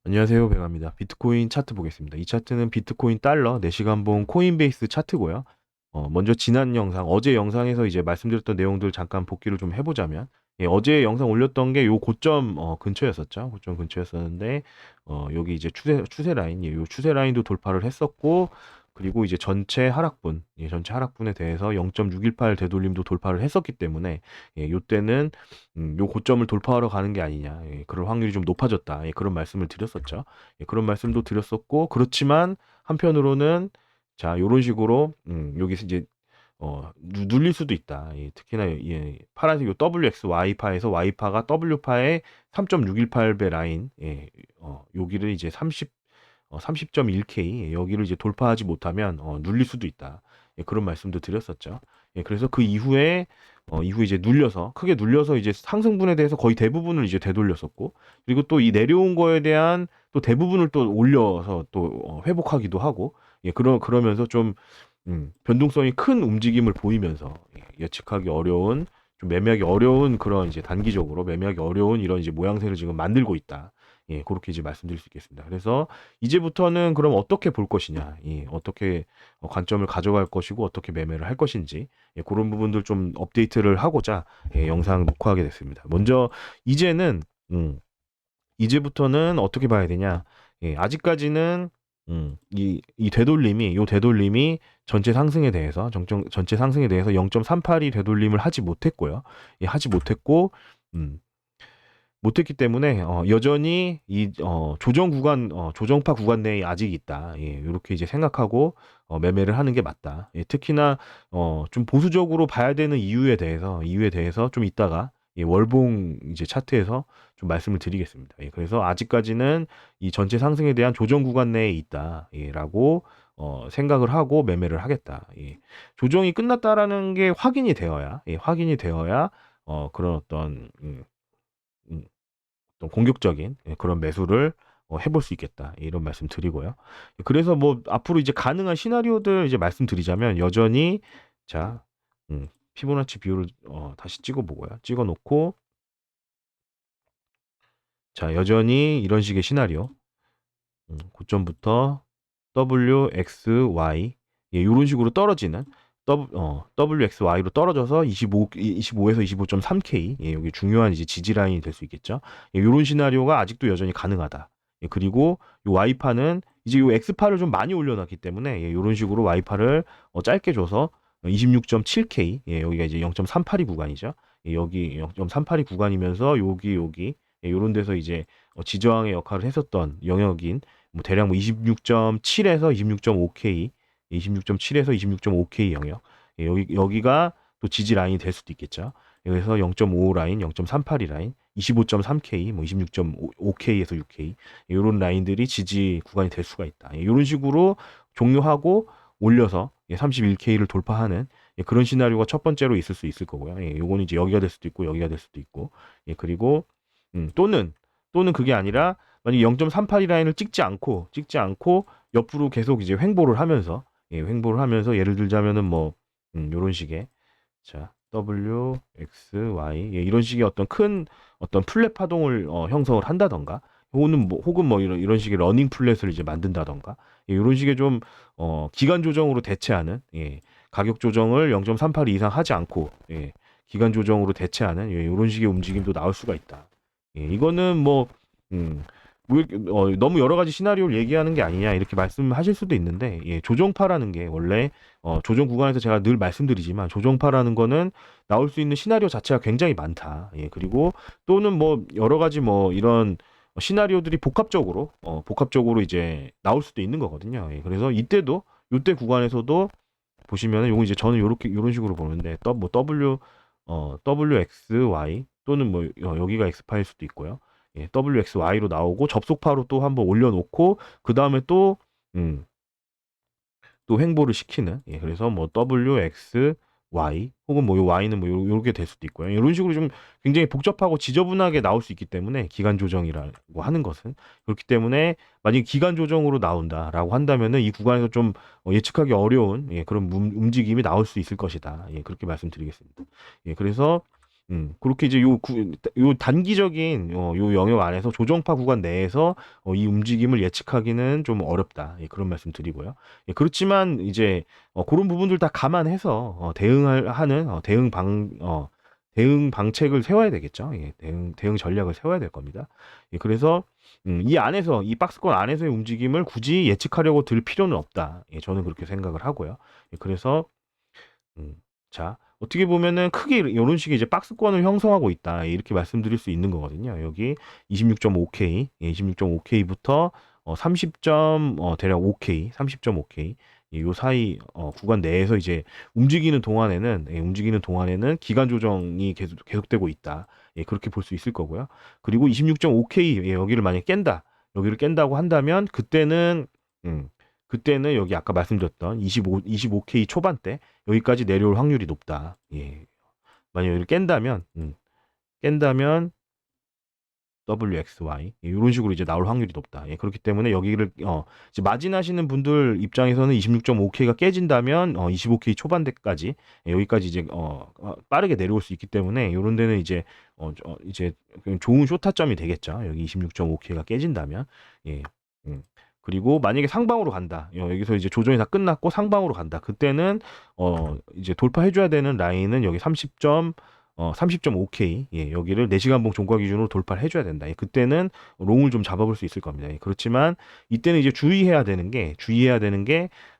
안녕하세요. 백아입니다. 비트코인 차트 보겠습니다. 이 차트는 비트코인 달러 4시간봉 코인베이스 차트고요. 먼저 지난 영상, 어제 영상에서 이제 말씀드렸던 내용들 잠깐 복기를 좀 해보자면, 어제 영상 올렸던 게 요 고점 근처였었죠. 고점 근처였었는데, 여기 이제 추세 라인, 요 추세 라인도 돌파를 했었고, 그리고 이제 전체 하락분에 대해서 0.618 되돌림도 돌파를 했었기 때문에, 요때는 요 고점을 돌파하러 가는 게 아니냐, 그럴 확률이 좀 높아졌다, 그런 말씀을 드렸었죠. 그런 말씀도 드렸었고, 그렇지만 한편으로는 자, 요런 식으로 여기서 이제 눌릴 수도 있다. 특히나 파란색 요 WXY파에서 Y파가 W파의 3.618배 라인, 여기를 이제 30.1K, 여기를 이제 돌파하지 못하면 눌릴 수도 있다. 그런 말씀도 드렸었죠. 그래서 그 이후에 이제 크게 눌려서 이제 상승분에 대해서 거의 대부분을 이제 되돌렸었고, 그리고 또 이 내려온 거에 대한 또 대부분을 또 올려서 또 회복하기도 하고, 그러면서 좀 변동성이 큰 움직임을 보이면서, 예측하기 어려운, 좀 매매하기 어려운 그런 이제 단기적으로 매매하기 어려운 이런 이제 모양새를 지금 만들고 있다. 그렇게 이제 말씀드릴 수 있겠습니다. 그래서 이제부터는 그럼 어떻게 볼 것이냐, 어떻게 관점을 가져갈 것이고 어떻게 매매를 할 것인지, 그런 부분들 좀 업데이트를 하고자 영상 녹화하게 됐습니다. 먼저 이제는 이제부터는 어떻게 봐야 되냐? 아직까지는 요 되돌림이 전체 상승에 대해서 0.38이 되돌림을 하지 못했고요. 하지 못했고, 음, 못했기 때문에 여전히 조정파 구간 내에 아직 있다. 이렇게 이제 생각하고 매매를 하는 게 맞다. 특히나 좀 보수적으로 봐야 되는 이유에 대해서 좀 이따가 월봉 이제 차트에서 좀 말씀을 드리겠습니다. 그래서 아직까지는 이 전체 상승에 대한 조정 구간 내에 있다라고 생각을 하고 매매를 하겠다. 조정이 끝났다라는 게 확인이 되어야 그런 음, 어떤 공격적인 그런 매수를 해볼 수 있겠다, 이런 말씀 드리고요. 그래서 뭐 앞으로 이제 가능한 시나리오들 이제 말씀드리자면, 여전히 자 피보나치 비율을 다시 찍어보고요. 찍어놓고, 자, 여전히 이런 식의 시나리오, 고점부터 W, X, Y, 이런 식으로 떨어지는 WXY로 떨어져서 25에서 25.3K, 여기 중요한 이제 지지 라인이 될 수 있겠죠. 이런 시나리오가 아직도 여전히 가능하다. 그리고 이 Y파는 이제 이 X파를 좀 많이 올려놨기 때문에, 이런 식으로 Y파를 짧게 줘서 26.7K, 여기가 이제 0.382 구간이죠. 여기 0.382 구간이면서 여기 이런 데서 이제 지저항의 역할을 했었던 영역인, 뭐 대략 뭐 26.7에서 26.5K, 26.7에서 26.5K 영역. 여기가 또 지지 라인이 될 수도 있겠죠. 그래서 0.5 라인, 0.382 라인, 25.3K, 뭐 26.5K에서 6K, 이런 라인들이 지지 구간이 될 수가 있다. 이런 식으로 종료하고 올려서 31K를 돌파하는 그런 시나리오가 첫 번째로 있을 수 있을 거고요. 요거는 이제 여기가 될 수도 있고 여기가 될 수도 있고, 그리고 또는 그게 아니라 만약 0.38이 라인을 찍지 않고 옆으로 계속 이제 횡보를 하면서 예를 들자면은 뭐 요런 식의, 자, W, X, Y, 이런 식의 어떤 플랫 파동을 형성을 한다던가, 혹은 뭐 이런 식의 러닝 플랫을 이제 만든다던가, 이런 식의 좀 기간 조정으로 대체하는, 가격 조정을 0.38 이상 하지 않고, 기간 조정으로 대체하는, 이런 식의 움직임도 나올 수가 있다. 이거는 뭐 음, 너무 여러 가지 시나리오를 얘기하는 게 아니냐, 이렇게 말씀하실 수도 있는데, 조정파라는 게 원래 조정 구간에서 제가 늘 말씀드리지만, 조정파라는 거는 나올 수 있는 시나리오 자체가 굉장히 많다. 그리고 또는 뭐 여러 가지 뭐 이런 시나리오들이 복합적으로 이제 나올 수도 있는 거거든요. 그래서 요때 구간에서도 보시면은, 요거 이제 저는 요렇게 요런 식으로 보는데, 뭐 WXY 또는 뭐 여기가 X파일 수도 있고요. WXY로 나오고 접속파로 또 한번 올려놓고, 그 다음에 또 횡보를 시키는, 그래서 뭐 WXY 혹은 뭐 요 Y는 뭐 요렇게 될 수도 있고요. 이런 식으로 좀 굉장히 복잡하고 지저분하게 나올 수 있기 때문에, 기간 조정이라고 하는 것은 그렇기 때문에, 만약에 기간 조정으로 나온다라고 한다면은 이 구간에서 좀 예측하기 어려운 그런 움직임이 나올 수 있을 것이다. 그렇게 말씀드리겠습니다. 그래서 그렇게 이제 요 단기적인 요 영역 안에서 조정파 구간 내에서 이 움직임을 예측하기는 좀 어렵다. 예, 그런 말씀 드리고요. 예, 그렇지만 이제 그런 부분들 다 감안해서 대응할 하는 대응 방책을 세워야 되겠죠. 예, 대응 전략을 세워야 될 겁니다. 예, 그래서 이 안에서 이 박스권 안에서의 움직임을 굳이 예측하려고 들 필요는 없다. 예, 저는 그렇게 생각을 하고요. 예, 그래서 자, 어떻게 보면은 크게 요런 식의 이제 박스권을 형성하고 있다. 이렇게 말씀드릴 수 있는 거거든요. 여기 26.5K, 26.5K부터 30점 대략 5K, 30.5K 요 사이 구간 내에서 이제 움직이는 동안에는 기간 조정이 계속되고 있다. 예, 그렇게 볼 수 있을 거고요. 그리고 26.5K 여기를 만약에 깬다. 여기를 깬다고 한다면 음, 그때는 여기 아까 말씀드렸던 25K 초반대 여기까지 내려올 확률이 높다. 예. 만약 여기를 깬다면 WXY 이런 식으로 이제 나올 확률이 높다. 예, 그렇기 때문에 여기를 이제 마진하시는 분들 입장에서는 26.5K가 깨진다면 25K 초반대까지 여기까지 이제 빠르게 내려올 수 있기 때문에 이런 데는 이제 이제 좋은 쇼타점이 되겠죠. 여기 26.5K가 깨진다면 예. 음. 그리고 만약에 상방으로 간다. 여기서 이제 조정이 다 끝났고 상방으로 간다. 그때는 이제 돌파해 줘야 되는 라인은 여기 30.5K 여기를 4시간봉 종가 기준으로 돌파를 해줘야 된다. 그때는 롱을 좀 잡아볼 수 있을 겁니다. 그렇지만 이때는 이제 주의해야 되는 게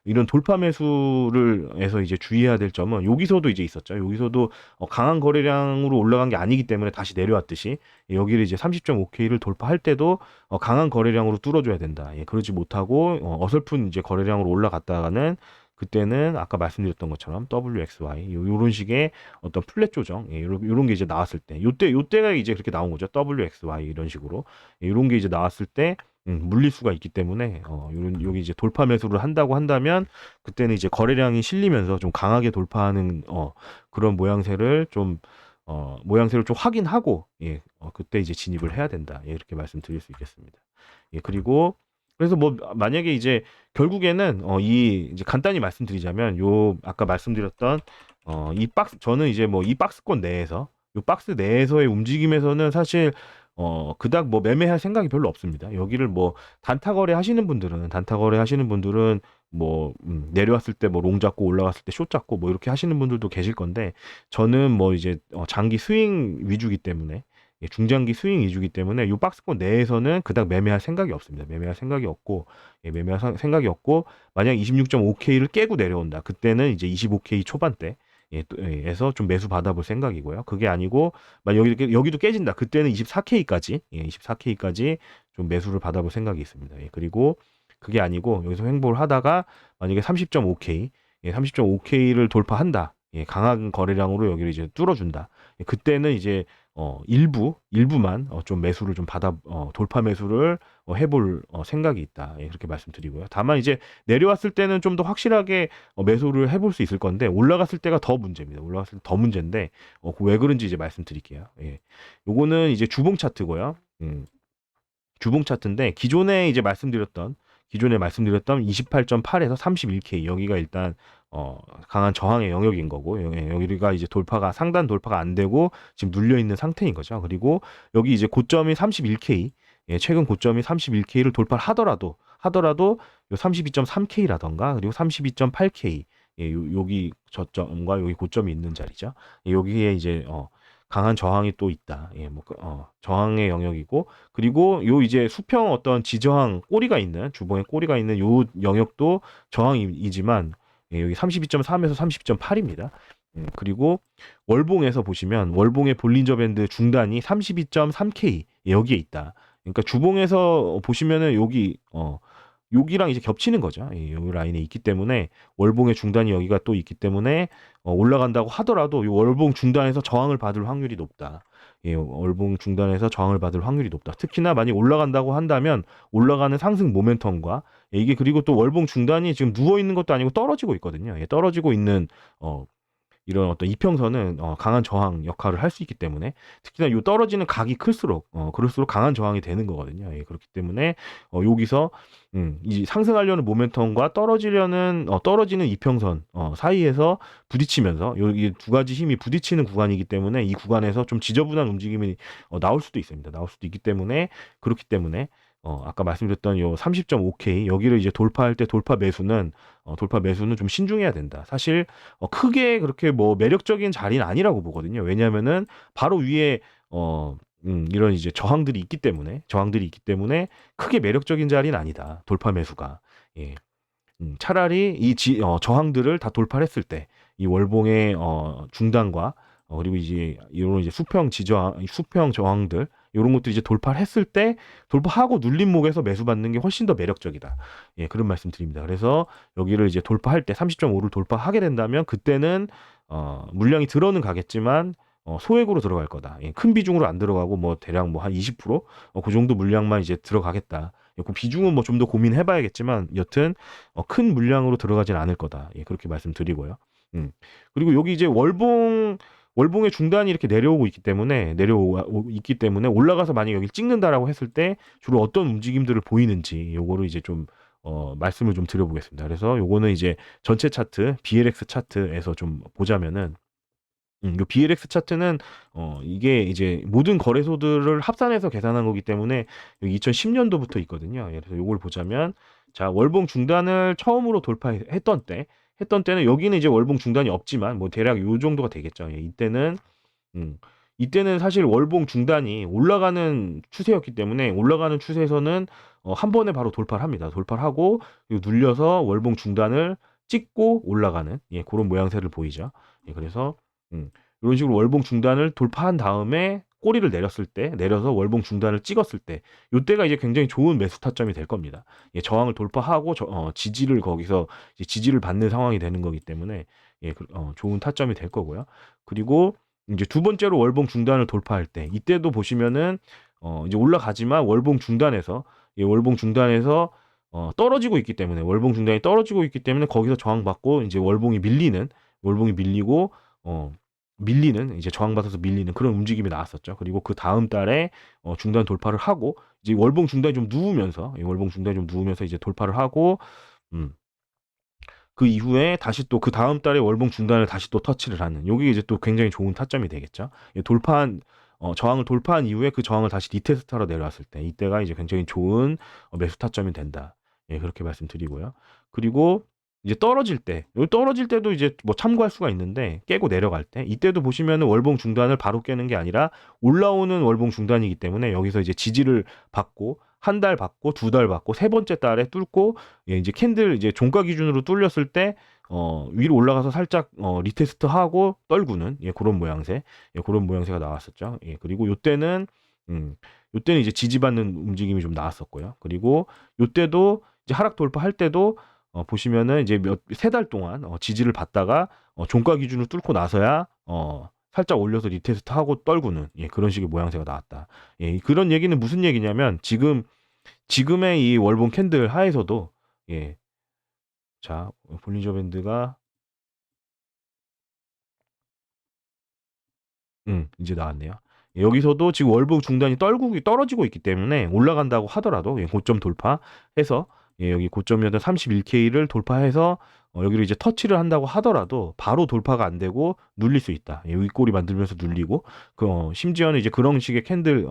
이런 돌파 매수를 해서 이제 주의해야 될 점은 여기서도 이제 있었죠. 여기서도 강한 거래량으로 올라간 게 아니기 때문에 다시 내려왔듯이 여기를 이제 30.5K를 돌파할 때도 강한 거래량으로 뚫어줘야 된다. 그러지 못하고 어설픈 이제 거래량으로 올라갔다가는 그때는 아까 말씀드렸던 것처럼 WXY 요런 식의 어떤 플랫 조정 요런 게 이제 나왔을 때 요때가 이제 그렇게 나온 거죠. WXY 이런 식으로 요런 게 이제 나왔을 때 물릴 수가 있기 때문에 요런 여기 이제 돌파 매수를 한다고 한다면 그때는 이제 거래량이 실리면서 좀 강하게 돌파하는 그런 모양새를 좀 확인하고 그때 이제 진입을 해야 된다. 이렇게 말씀드릴 수 있겠습니다. 그리고 그래서 뭐 만약에 이제 결국에는 이 이제 간단히 말씀드리자면 요 아까 말씀드렸던 이 박스 저는 이제 뭐 이 박스권 내에서 요 박스 내에서의 움직임에서는 사실 그닥 뭐 매매할 생각이 별로 없습니다. 여기를 뭐 단타 거래 하시는 분들은 뭐 내려왔을 때 뭐 롱 잡고 올라갔을 때 숏 잡고 뭐 이렇게 하시는 분들도 계실 건데 저는 뭐 이제 장기 스윙 위주기 때문에 중장기 스윙 위주기 때문에 이 박스권 내에서는 그닥 매매할 생각이 없습니다. 매매할 생각이 없고 만약 26.5K를 깨고 내려온다. 그때는 이제 25K 초반대 에서 좀 매수 받아볼 생각이고요. 그게 아니고 만약 여기도 깨진다. 그때는 24K까지 좀 매수를 받아볼 생각이 있습니다. 그리고 그게 아니고 여기서 횡보를 하다가 만약에 30.5K를 돌파한다. 강한 거래량으로 여기를 이제 뚫어준다. 그때는 이제 일부만 좀 매수를 좀 돌파 매수를 해볼 생각이 있다. 그렇게 말씀드리고요. 다만 이제 내려왔을 때는 좀 더 확실하게 매수를 해볼 수 있을 건데 올라갔을 때가 더 문제입니다. 올라갔을 때 더 문제인데 왜 그런지 이제 말씀드릴게요. 요거는 이제 주봉 차트고요. 주봉 차트인데 기존에 말씀드렸던 28.8에서 31K 여기가 일단 강한 저항의 영역인 거고 여기가 이제 상단 돌파가 안 되고 지금 눌려 있는 상태인 거죠. 그리고 여기 이제 고점이 31K 최근 고점이 31K를 돌파를 하더라도 요 32.3K라던가 그리고 32.8K 여기 저점과 여기 고점이 있는 자리죠. 여기에 이제 강한 저항이 또 있다. 저항의 영역이고 그리고 요 이제 수평 어떤 지저항 주봉에 꼬리가 있는 요 영역도 저항이지만 여기 32.3에서 30.8입니다. 그리고 월봉에서 보시면 월봉의 볼린저 밴드 중단이 32.3K 여기에 있다. 그러니까 주봉에서 보시면은 여기랑 이제 겹치는 거죠. 여기 라인에 있기 때문에 월봉의 중단이 여기가 또 있기 때문에 올라간다고 하더라도 이 월봉 중단에서 저항을 받을 확률이 높다. 월봉 중단에서 저항을 받을 확률이 높다. 특히나 많이 올라간다고 한다면 올라가는 상승 모멘텀과 이게 그리고 또 월봉 중단이 지금 누워 있는 것도 아니고 떨어지고 있거든요. 떨어지고 있는 이런 어떤 이평선은 강한 저항 역할을 할 수 있기 때문에 특히나 요 떨어지는 각이 클수록 그럴수록 강한 저항이 되는 거거든요. 예, 그렇기 때문에 여기서 이 상승하려는 모멘텀과 떨어지는 이평선 사이에서 부딪히면서 여기 두 가지 힘이 부딪히는 구간이기 때문에 이 구간에서 좀 지저분한 움직임이 나올 수도 있습니다. 나올 수도 있기 때문에 그렇기 때문에 아까 말씀드렸던 요 30.5K 여기를 이제 돌파할 때 돌파 매수는 좀 신중해야 된다. 사실 크게 그렇게 뭐 매력적인 자리는 아니라고 보거든요. 왜냐하면은 바로 위에 이런 이제 저항들이 있기 때문에 크게 매력적인 자리는 아니다. 돌파 매수가. 예. 차라리 저항들을 다 돌파를 했을 때 이 월봉의 중단과 그리고 이제 이런 이제 수평 저항들 이런 것들이 이제 돌파를 했을 때 돌파하고 눌린 목에서 매수 받는 게 훨씬 더 매력적이다. 예, 그런 말씀 드립니다. 그래서 여기를 이제 돌파할 때 30.5를 돌파하게 된다면 그때는 물량이 들어는 가겠지만 소액으로 들어갈 거다. 예, 큰 비중으로 안 들어가고 뭐 대략 뭐 한 20%, 그 정도 물량만 이제 들어가겠다. 예, 그 비중은 뭐 좀 더 고민해봐야겠지만 여튼 큰 물량으로 들어가진 않을 거다. 예, 그렇게 말씀드리고요. 그리고 여기 이제 월봉의 중단이 이렇게 내려오고 있기 때문에 올라가서 만약 여기 찍는다라고 했을 때 주로 어떤 움직임들을 보이는지 요거를 이제 좀 말씀을 좀 드려보겠습니다. 그래서 요거는 이제 전체 차트 BLX 차트에서 좀 보자면은 요 BLX 차트는 이게 이제 모든 거래소들을 합산해서 계산한 거기 때문에 여기 2010년도부터 있거든요. 예, 그래서 요걸 보자면 자, 월봉 중단을 처음으로 했던 때는 여기는 이제 월봉 중단이 없지만 뭐 대략 요 정도가 되겠죠. 예, 음, 이때는 사실 월봉 중단이 올라가는 추세였기 때문에 올라가는 추세에서는 한 번에 바로 돌파를 합니다. 돌파를 하고 그리고 눌려서 월봉 중단을 찍고 올라가는 그런 모양새를 보이죠. 예, 그래서 이런 식으로 월봉 중단을 돌파한 다음에 꼬리를 내려서 월봉 중단을 찍었을 때, 이때가 이제 굉장히 좋은 매수 타점이 될 겁니다. 예, 저항을 돌파하고 거기서 이제 지지를 받는 상황이 되는 거기 때문에 좋은 타점이 될 거고요. 그리고 이제 두 번째로 월봉 중단을 돌파할 때, 이때도 보시면은 이제 올라가지만 월봉 중단에서 떨어지고 있기 때문에 월봉 중단이 떨어지고 있기 때문에 거기서 저항받고 이제 월봉이 밀리고 밀리는 이제 저항받아서 밀리는 그런 움직임이 나왔었죠. 그리고 그 다음 달에 중단 돌파를 하고 이제 월봉 중단이 좀 누우면서 이제 돌파를 하고 음, 그 이후에 다시 또 그 다음 달에 월봉 중단을 다시 또 터치를 하는 요게 이제 또 굉장히 좋은 타점이 되겠죠. 저항을 돌파한 이후에 그 저항을 다시 리테스트하러 내려왔을 때 이때가 이제 굉장히 좋은 매수 타점이 된다. 예, 그렇게 말씀드리고요. 그리고 이제 여기 떨어질 때도 이제 뭐 참고할 수가 있는데 깨고 내려갈 때 이때도 보시면은 월봉 중단을 바로 깨는 게 아니라 올라오는 월봉 중단이기 때문에 여기서 이제 지지를 받고 한 달 받고 두 달 받고 세 번째 달에 뚫고 이제 캔들 이제 종가 기준으로 뚫렸을 때 위로 올라가서 살짝 리테스트하고 떨구는 그런 그런 모양새가 나왔었죠. 예, 그리고 요때는 이제 지지받는 움직임이 좀 나왔었고요. 그리고 요때도 이제 하락 돌파할 때도 보시면은 이제 세 달 동안 지지를 받다가 종가 기준을 뚫고 나서야 살짝 올려서 리테스트하고 떨구는 그런 식의 모양새가 나왔다. 예, 그런 얘기는 무슨 얘기냐면 지금의 이 월봉 캔들 하에서도 예, 자 볼린저 밴드가 이제 나왔네요. 예, 여기서도 지금 월봉 중단이 떨어지고 있기 때문에 올라간다고 하더라도 고점 돌파해서 여기 고점이었던 31K를 돌파해서 여기를 이제 터치를 한다고 하더라도 바로 돌파가 안 되고 눌릴 수 있다. 여기 꼬리 만들면서 눌리고 심지어는 이제 그런 식의 캔들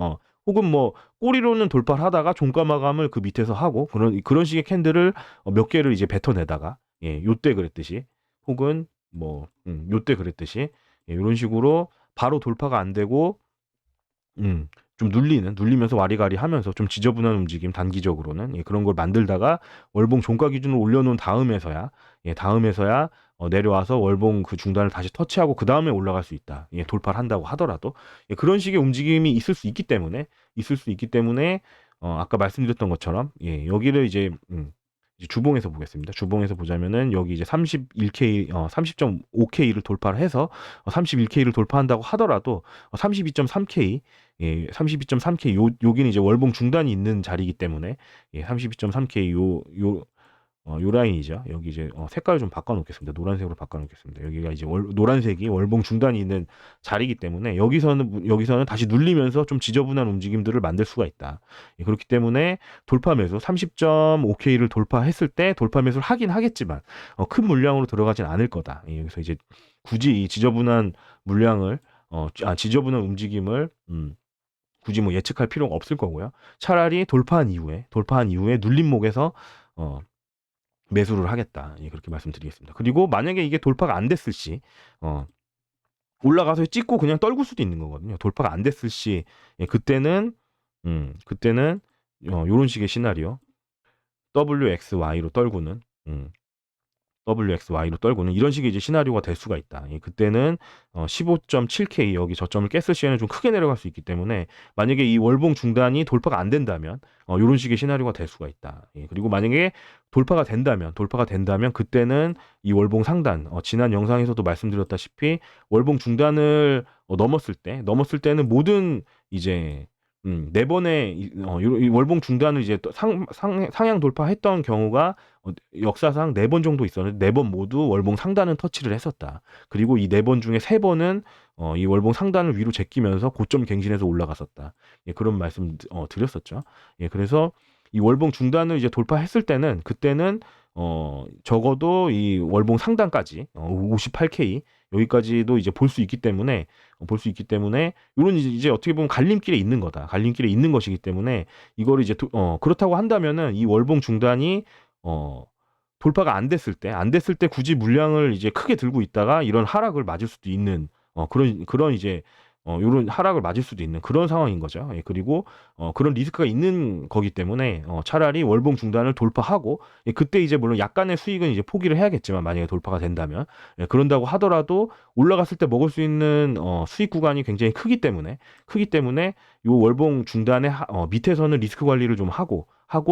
혹은 뭐 꼬리로는 돌파를 하다가 종가 마감을 그 밑에서 하고 그런 식의 캔들을 몇 개를 이제 뱉어내다가 요때 그랬듯이 혹은 뭐 요때 그랬듯이 이런 식으로 바로 돌파가 안 되고 음, 좀 눌리면서 와리가리 하면서 좀 지저분한 움직임 단기적으로는 그런 걸 만들다가 월봉 종가 기준을 올려놓은 다음에서야 내려와서 월봉 그 중단을 다시 터치하고 그 다음에 올라갈 수 있다. 돌파를 한다고 하더라도 그런 식의 움직임이 있을 수 있기 때문에 아까 말씀드렸던 것처럼 여기를 이제 주봉에서 보겠습니다. 주봉에서 보자면은 여기 이제 31K, 30.5K를 돌파를 해서 31K를 돌파한다고 하더라도 32.3K, 32.3K 여기는 이제 월봉 중단이 있는 자리이기 때문에 32.3K 요 라인이죠. 여기 이제 색깔을 좀 바꿔 놓겠습니다. 노란색으로 바꿔 놓겠습니다. 여기가 이제 노란색이 월봉 중단이 있는 자리이기 때문에 여기서는 다시 눌리면서 좀 지저분한 움직임들을 만들 수가 있다. 예, 그렇기 때문에 돌파 매수 30.5K를 돌파했을 때 돌파 매수를 하긴 하겠지만 큰 물량으로 들어가진 않을 거다. 예, 여기서 이제 굳이 이 지저분한 물량을 지저분한 움직임을 굳이 뭐 예측할 필요가 없을 거고요. 차라리 돌파한 이후에 눌림목에서 어, 매수를 하겠다. 예, 그렇게 말씀드리겠습니다. 그리고 만약에 이게 돌파가 안 됐을 시, 어, 올라가서 찍고 그냥 떨굴 수도 있는 거거든요. 돌파가 안 됐을 시, 예, 그때는 요런 식의 시나리오, WXY로 떨구는, WXY로 떨구는 이런 식의 이제 시나리오가 될 수가 있다. 예, 그때는 15.7K 여기 저점을 깼을 시에는 좀 크게 내려갈 수 있기 때문에 만약에 이 월봉 중단이 돌파가 안 된다면 이런 식의 시나리오가 될 수가 있다. 예, 그리고 만약에 돌파가 된다면 그때는 이 월봉 상단 지난 영상에서도 말씀드렸다시피 월봉 중단을 넘었을 때는 모든 이제 네 번의 이 월봉 중단을 이제 또 상향 돌파했던 경우가 역사상 네 번 정도 있었는데 네 번 모두 월봉 상단은 터치를 했었다. 그리고 이 네 번 중에 세 번은 이 월봉 상단을 위로 제끼면서 고점 갱신해서 올라갔었다. 예, 그런 말씀 드렸었죠. 예, 그래서 이 월봉 중단을 이제 돌파했을 때는 그때는 적어도 이 월봉 상단까지 58K 여기까지도 이제 볼 수 있기 때문에 요런 이제 어떻게 보면 갈림길에 있는 거다. 갈림길에 있는 것이기 때문에 이거를 이제 그렇다고 한다면은 이 월봉 중단이 어 돌파가 안 됐을 때 굳이 물량을 이제 크게 들고 있다가 이런 하락을 맞을 수도 있는 그런 이제 요런 하락을 맞을 수도 있는 그런 상황인 거죠. 예, 그리고 그런 리스크가 있는 거기 때문에 차라리 월봉 중단을 돌파하고 예, 그때 이제 물론 약간의 수익은 이제 포기를 해야겠지만 만약에 돌파가 된다면 예, 그런다고 하더라도 올라갔을 때 먹을 수 있는 수익 구간이 굉장히 크기 때문에 요 월봉 중단의 밑에서는 리스크 관리를 좀 하고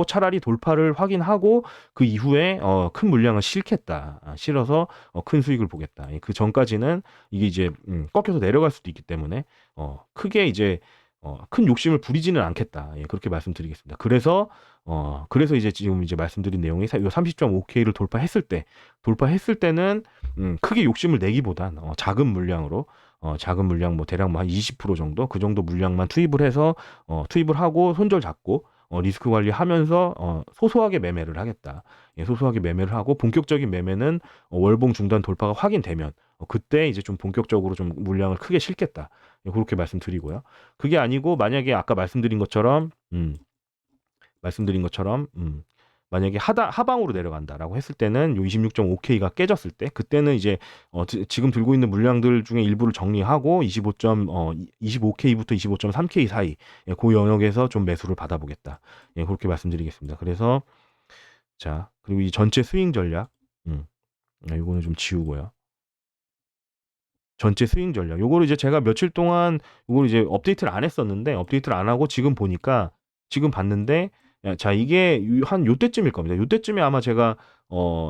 차라리 돌파를 확인하고 그 이후에 큰 물량을 실겠다. 실어서 큰 수익을 보겠다. 예, 그 전까지는 이게 이제 꺾여서 내려갈 수도 있기 때문에 크게 이제 큰 욕심을 부리지는 않겠다. 예, 그렇게 말씀드리겠습니다. 그래서 이제 지금 이제 말씀드린 내용이 요 30.5K를 돌파했을 때는 크게 욕심을 내기보단 작은 물량 뭐 대략 뭐 한 20% 정도 그 정도 물량만 투입을 하고 손절 잡고 리스크 관리하면서 소소하게 매매를 하겠다. 예, 소소하게 매매를 하고 본격적인 매매는 월봉 중단 돌파가 확인되면 그때 이제 좀 본격적으로 좀 물량을 크게 실겠다. 예, 그렇게 말씀드리고요. 그게 아니고 만약에 아까 말씀드린 것처럼 만약에 하방으로 내려간다라고 했을 때는 요 26.5K가 깨졌을 때 그때는 이제 지금 들고 있는 물량들 중에 일부를 정리하고 25K부터 25.3K 사이 예, 그 영역에서 좀 매수를 받아보겠다. 예, 그렇게 말씀드리겠습니다. 그래서 자 그리고 이 전체 스윙 전략 이거는 좀 지우고요. 전체 스윙 전략. 요거를 이제 제가 며칠 동안 요걸 이제 업데이트를 안 했었는데 업데이트를 안 하고 지금 봤는데 자 이게 한 요때쯤일 겁니다. 요때쯤에 아마 제가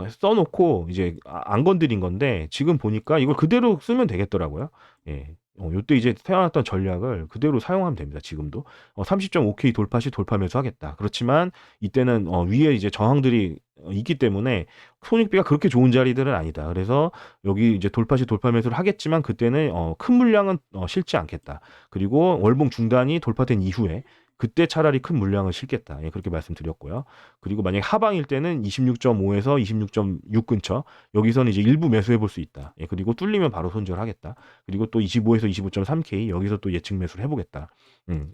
써 놓고 이제 안 건드린 건데 지금 보니까 이걸 그대로 쓰면 되겠더라고요. 예. 요때 이제 세워놨던 전략을 그대로 사용하면 됩니다. 지금도 30.5K 돌파 시 돌파 매수하겠다. 그렇지만 이때는 위에 이제 저항들이 있기 때문에 손익비가 그렇게 좋은 자리들은 아니다. 그래서 여기 이제 돌파 시 돌파 매수를 하겠지만 그때는 큰 물량은 실지 않겠다. 그리고 월봉 중단이 돌파된 이후에 그때 차라리 큰 물량을 실겠다. 예, 그렇게 말씀드렸고요. 그리고 만약에 하방일 때는 26.5에서 26.6 근처 여기서는 이제 일부 매수해 볼 수 있다. 예, 그리고 뚫리면 바로 손절하겠다. 그리고 또 25에서 25.3K 여기서 또 예측 매수를 해보겠다.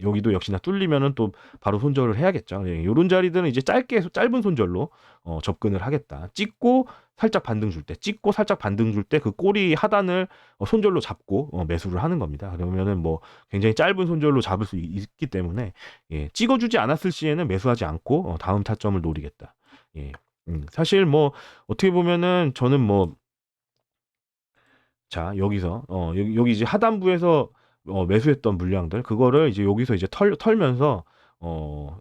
여기도 역시나 뚫리면은 또 바로 손절을 해야겠죠. 예, 이런 자리들은 이제 짧은 손절로 접근을 하겠다. 찍고 살짝 반등 줄 때 그 꼬리 하단을 손절로 잡고 매수를 하는 겁니다. 그러면은 뭐 굉장히 짧은 손절로 잡을 수 있기 때문에 예, 찍어주지 않았을 시에는 매수하지 않고 다음 타점을 노리겠다. 예, 사실 뭐 어떻게 보면은 저는 뭐 자 여기서 여기 이제 하단부에서 매수했던 물량들 그거를 이제 여기서 이제 털면서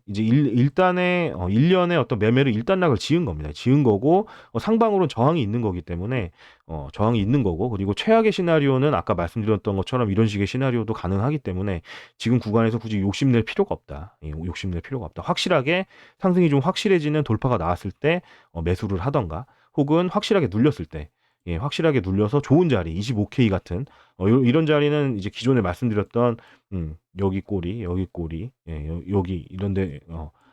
이제 일단의 1년의 어떤 매매를 일단락을 지은 겁니다. 지은 거고 상방으로는 저항이 있는 거기 때문에 저항이 있는 거고 그리고 최악의 시나리오는 아까 말씀드렸던 것처럼 이런 식의 시나리오도 가능하기 때문에 지금 구간에서 굳이 욕심낼 필요가 없다. 예, 욕심낼 필요가 없다. 확실하게 상승이 좀 확실해지는 돌파가 나왔을 때 매수를 하던가 혹은 확실하게 눌렸을 때 예, 확실하게 눌려서 좋은 자리 25K 같은 이런 자리는 이제 기존에 말씀드렸던 여기 꼬리, 여기 꼬리, 예, 여기 이런데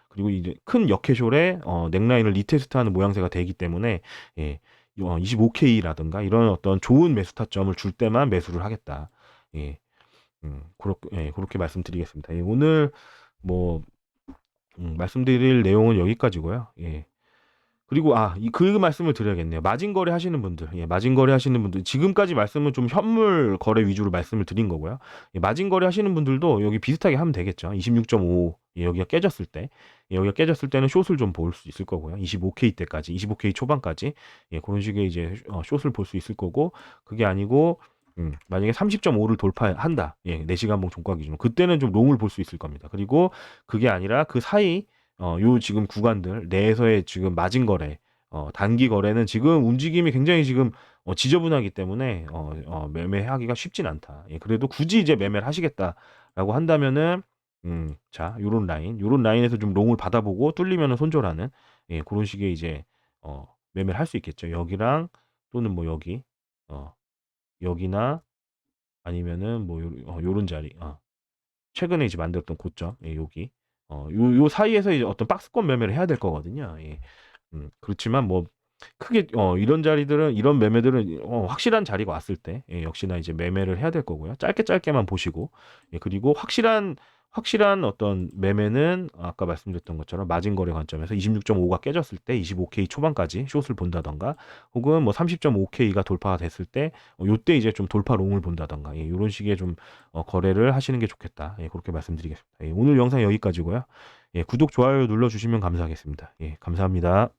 그리고 이제 큰 역해쇼에 넥라인을 리테스트하는 모양새가 되기 때문에 예, 25K라든가 이런 어떤 좋은 매수 타점을 줄 때만 매수를 하겠다. 예, 그렇게 말씀드리겠습니다. 예, 오늘 뭐 말씀드릴 내용은 여기까지고요. 예. 그리고 그 말씀을 드려야겠네요. 마진 거래 하시는 분들, 예, 마진 거래 하시는 분들, 지금까지 말씀은 좀 현물 거래 위주로 말씀을 드린 거고요. 예, 마진 거래 하시는 분들도 여기 비슷하게 하면 되겠죠. 26.5 예, 여기가 깨졌을 때, 예, 여기가 깨졌을 때는 숏을 좀 볼 수 있을 거고요. 25K 때까지, 25K 초반까지, 예, 그런 식의 이제 숏을 볼 수 있을 거고, 그게 아니고 만약에 30.5를 돌파한다, 예, 4시간봉 종가 기준으로 그때는 좀 롱을 볼 수 있을 겁니다. 그리고 그게 아니라 그 사이 요 지금 구간들 내에서의 지금 마진 거래, 단기 거래는 지금 움직임이 굉장히 지금 지저분하기 때문에 매매하기가 쉽진 않다. 예, 그래도 굳이 이제 매매를 하시겠다라고 한다면은 자, 요런 라인에서 좀 롱을 받아보고 뚫리면은 손절하는 예, 그런 식의 이제 매매를 할 수 있겠죠. 여기랑 또는 뭐 여기 여기나 아니면은 뭐 요런 자리 최근에 이제 만들었던 고점, 예, 여기. 요 사이에서 이제 어떤 박스권 매매를 해야 될 거거든요. 예. 그렇지만 뭐 크게 이런 자리들은 이런 매매들은 확실한 자리가 왔을 때 예, 역시나 이제 매매를 해야 될 거고요. 짧게만 보시고 예, 그리고 확실한 어떤 매매는 아까 말씀드렸던 것처럼 마진 거래 관점에서 26.5가 깨졌을 때 25K 초반까지 숏을 본다던가 혹은 뭐 30.5K가 돌파가 됐을 때 요때 이제 좀 돌파 롱을 본다던가 예, 요런 식의 좀 거래를 하시는 게 좋겠다. 예, 그렇게 말씀드리겠습니다. 예, 오늘 영상 여기까지고요. 예, 구독 좋아요 눌러 주시면 감사하겠습니다. 예, 감사합니다.